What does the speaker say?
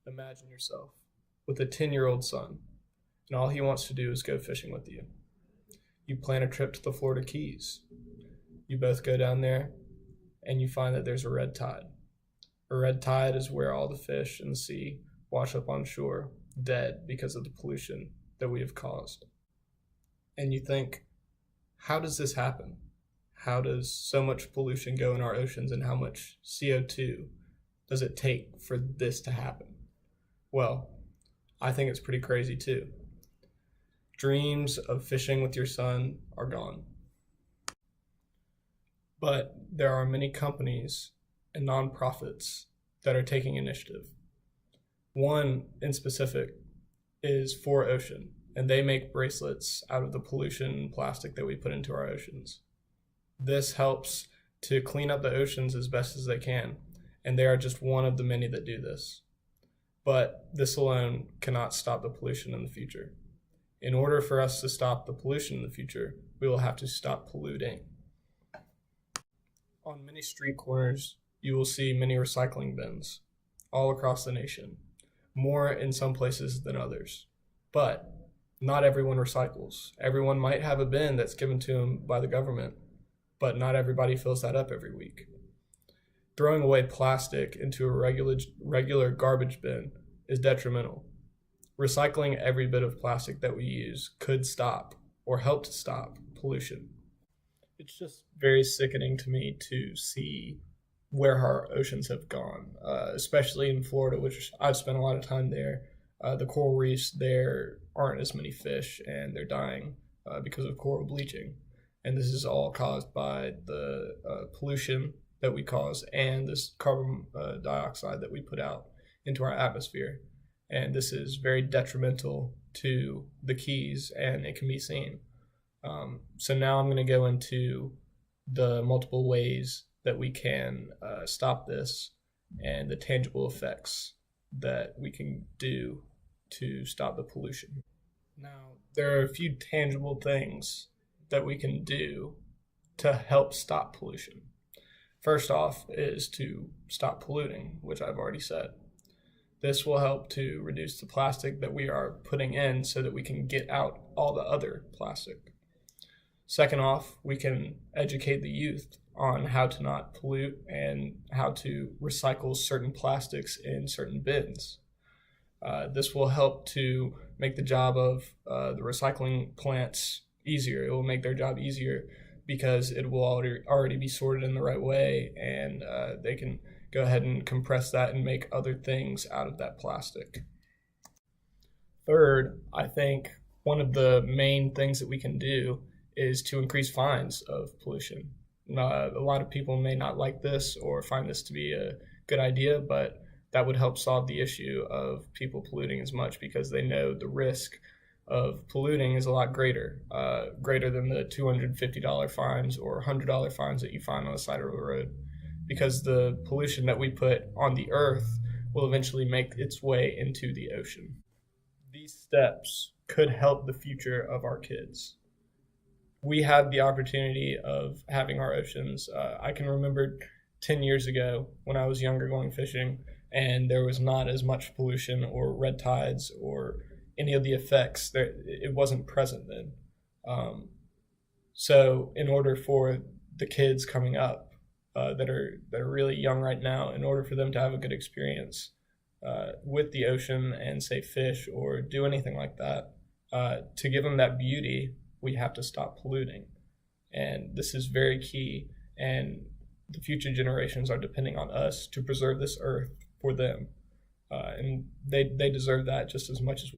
Imagine yourself with a 10-year-old son, and all he wants to do is go fishing with you. You plan a trip to the Florida Keys. You both go down there, and you find that there's a red tide. A red tide is where all the fish in the sea wash up on shore, dead because of the pollution that we have caused. And you think, how does this happen? How does so much pollution go in our oceans, and how much CO2 does it take for this to happen? Well, I think it's pretty crazy too. Dreams of fishing with your son are gone. But there are many companies and nonprofits that are taking initiative. One in specific is 4Ocean, and they make bracelets out of the pollution and plastic that we put into our oceans. This helps to clean up the oceans as best as they can, and they are just one of the many that do this. But this alone cannot stop the pollution in the future. In order for us to stop the pollution in the future, we will have to stop polluting. On many street corners, you will see many recycling bins all across the nation, more in some places than others. But not everyone recycles. Everyone might have a bin that's given to them by the government, but not everybody fills that up every week. Throwing away plastic into a regular garbage bin is detrimental. Recycling every bit of plastic that we use could stop or help to stop pollution. It's just very sickening to me to see where our oceans have gone, especially in Florida, which I've spent a lot of time there. The coral reefs there aren't as many fish, and they're dying because of coral bleaching. And this is all caused by the pollution that we cause and this carbon dioxide that we put out into our atmosphere. And this is very detrimental to the Keys, and it can be seen. So now I'm going to go into the multiple ways that we can stop this and the tangible effects that we can do to stop the pollution. Now, there are a few tangible things that we can do to help stop pollution. First off is to stop polluting, which I've already said. This will help to reduce the plastic that we are putting in so that we can get out all the other plastic. Second off, we can educate the youth on how to not pollute and how to recycle certain plastics in certain bins. This will help to make the job of the recycling plants easier. It will make their job easier because it will already be sorted in the right way, and they can go ahead and compress that and make other things out of that plastic. Third, I think one of the main things that we can do is to increase fines of pollution. A lot of people may not like this or find this to be a good idea, but that would help solve the issue of people polluting as much, because they know the risk of polluting is a lot greater than the $250 fines or $100 fines that you find on the side of the road, because the pollution that we put on the earth will eventually make its way into the ocean. These steps could help the future of our kids. We have the opportunity of having our oceans. I can remember 10 years ago when I was younger going fishing, and there was not as much pollution or red tides or any of the effects. It wasn't present then. So in order for the kids coming up that are really young right now, in order for them to have a good experience with the ocean and say fish or do anything like that, to give them that beauty, we have to stop polluting. And this is very key, and the future generations are depending on us to preserve this earth for them. And they deserve that just as much as